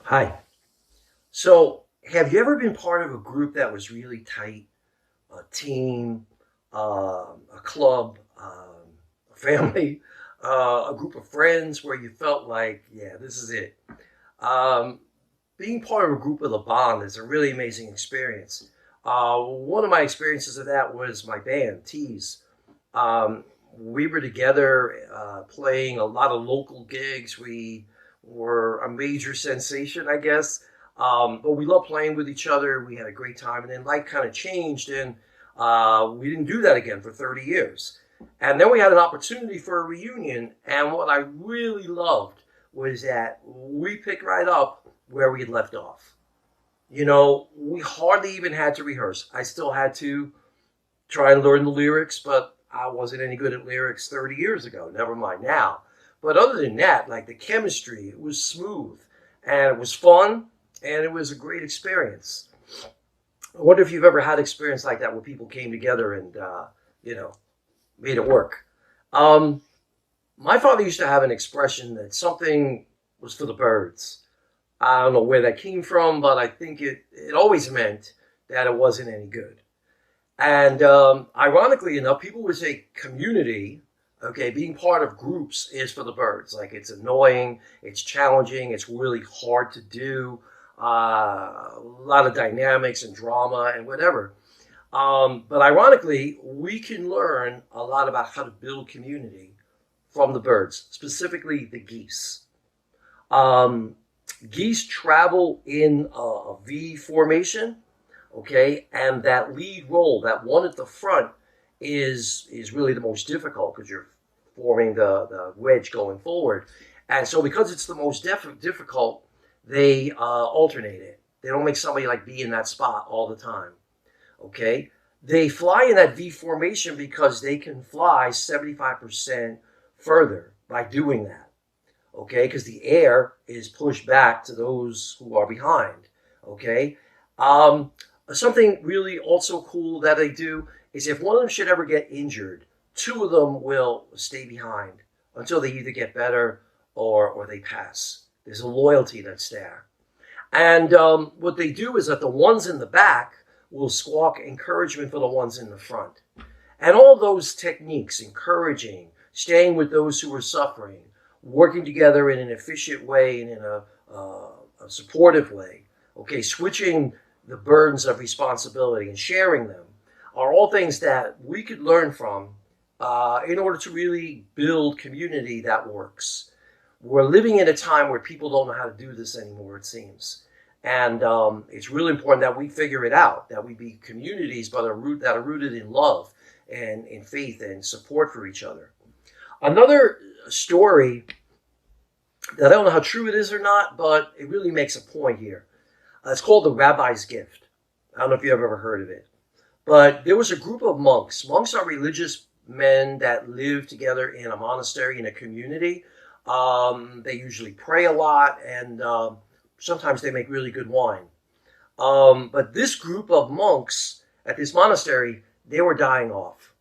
Hi. So, have you ever been part of a group that was really tight? A team, a club, a family, a group of friends where you felt like, yeah, this is it. Um, Being part of a group with a bond is a really amazing experience. One of my experiences of that was my band, Tease. Um, we were together playing a lot of local gigs. We were a major sensation, I guess. But we loved playing with each other. We had a great time. And then life kind of changed, and we didn't do that again for 30 years. And then we had an opportunity for a reunion. And what I really loved was that we picked right up where we had left off. We hardly even had to rehearse. I still had to try and learn the lyrics, but I wasn't any good at lyrics 30 years ago. Never mind now. But other than that, like the chemistry, it was smooth and it was fun and it was a great experience. I wonder if you've ever had experience like that where people came together and, you know, made it work. Um, my father used to have an expression that something was for the birds. I don't know where that came from, but I think it always meant that it wasn't any good. And ironically enough, people would say community, okay, being part of groups is for the birds. Like it's annoying, it's challenging, it's really hard to do, a lot of dynamics and drama and whatever. But ironically, we can learn a lot about how to build community from the birds, specifically the geese. Um, Geese travel in a V formation, okay, and that lead roll, that one at the front, is really the most difficult because you're forming the wedge going forward, and so because it's the most difficult, they alternate it. They don't make somebody like be in that spot all the time. Okay, they fly in that V formation because they can fly 75% further by doing that. Okay, because the air is pushed back to those who are behind. Okay, um, something really also cool that they do is if one of them should ever get injured, two of them will stay behind until they either get better or they pass. There's a loyalty that's there. And what they do is that the ones in the back will squawk encouragement for the ones in the front. And all those techniques, encouraging, staying with those who are suffering, working together in an efficient way and in a supportive way, okay, switching the burdens of responsibility and sharing them are all things that we could learn from in order to really build community that works. We're living in a time where people don't know how to do this anymore, it seems. And it's really important that we figure it out, that we be communities that are rooted in love and in faith and support for each other. Another story that I don't know how true it is or not, but it really makes a point here. It's called The Rabbi's Gift. I don't know if you've ever heard of it. But there was a group of monks. Monks are religious men that live together in a monastery, in a community. They usually pray a lot, and sometimes they make really good wine. But this group of monks at this monastery, they were dying off.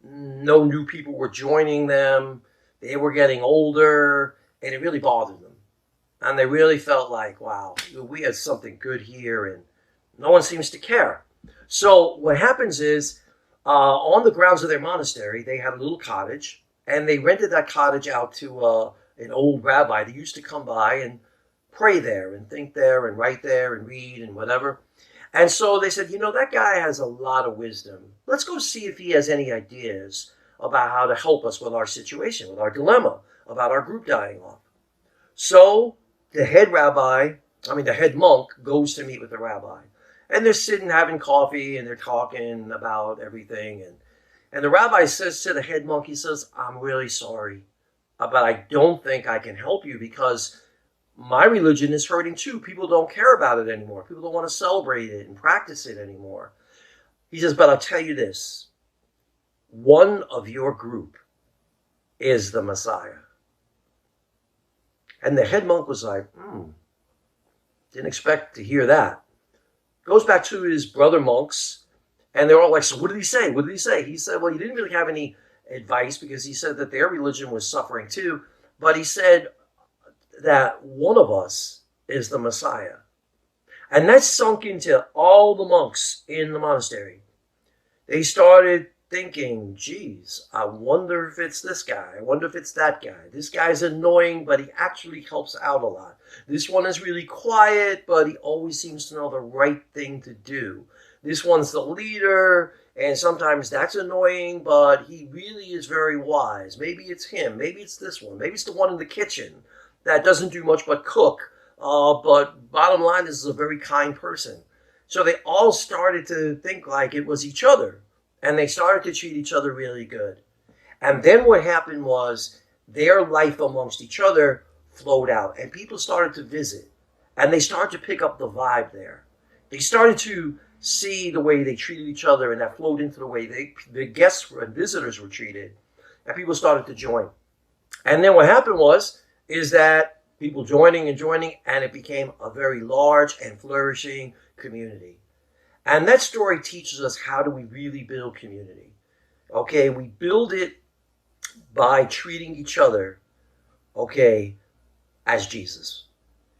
No new people were joining them. They were getting older, and it really bothered them. And they really felt like, wow, we had something good here, and no one seems to care. So what happens is, on the grounds of their monastery, they had a little cottage, and they rented that cottage out to an old rabbi that used to come by and pray there and think there and write there and read and whatever. And so they said, that guy has a lot of wisdom. Let's go see if he has any ideas about how to help us with our situation, with our dilemma, about our group dying off. So the the head monk goes to meet with the rabbi. And they're sitting having coffee and they're talking about everything. And the rabbi says to the head monk, he says, I'm really sorry, but I don't think I can help you because my religion is hurting too. People don't care about it anymore. People don't want to celebrate it and practice it anymore. He says, but I'll tell you this. One of your group is the Messiah. And the head monk was like, didn't expect to hear that. Goes back to his brother monks, and they're all like, so what did he say? What did he say? He said, well, he didn't really have any advice because he said that their religion was suffering too, but he said that one of us is the Messiah. And that sunk into all the monks in the monastery. They started thinking, geez, I wonder if it's this guy. I wonder if it's that guy. This guy's annoying, but he actually helps out a lot. This one is really quiet, but he always seems to know the right thing to do. This one's the leader, and sometimes that's annoying, but he really is very wise. Maybe it's him. Maybe it's this one. Maybe it's the one in the kitchen that doesn't do much but cook. But bottom line, this is a very kind person. So they all started to think like it was each other. And they started to treat each other really good. And then what happened was their life amongst each other flowed out. And people started to visit. And they started to pick up the vibe there. They started to see the way they treated each other. And that flowed into the way the guests and visitors were treated. And people started to join. And then what happened is that people joining, and it became a very large and flourishing community. And that story teaches us how do we really build community. Okay, we build it by treating each other, okay, as Jesus.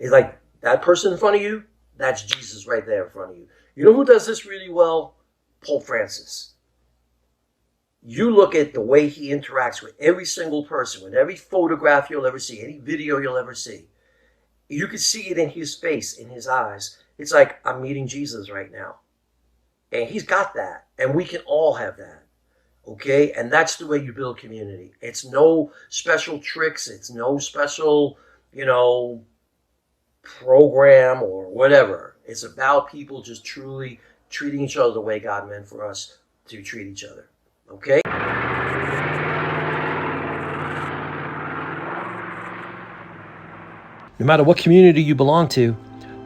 It's like that person in front of you, that's Jesus right there in front of you. You know who does this really well? Pope Francis. You look at the way he interacts with every single person, with every photograph you'll ever see, any video you'll ever see. You can see it in his face, in his eyes. It's like, I'm meeting Jesus right now. And he's got that. And we can all have that. Okay? And that's the way you build community. It's no special tricks. It's no special, program or whatever. It's about people just truly treating each other the way God meant for us to treat each other. Okay? No matter what community you belong to,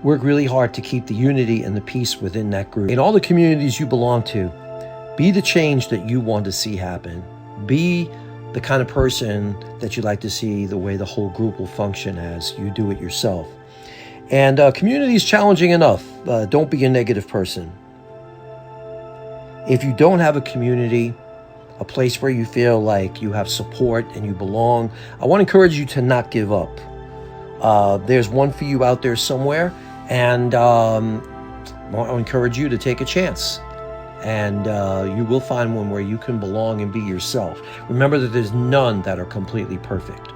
work really hard to keep the unity and the peace within that group. In all the communities you belong to, be the change that you want to see happen. Be the kind of person that you like to see the way the whole group will function as you do it yourself. And community is challenging enough. Don't be a negative person. If you don't have a community, a place where you feel like you have support and you belong, I want to encourage you to not give up. There's one for you out there somewhere, and I'll encourage you to take a chance. And you will find one where you can belong and be yourself. Remember that there's none that are completely perfect.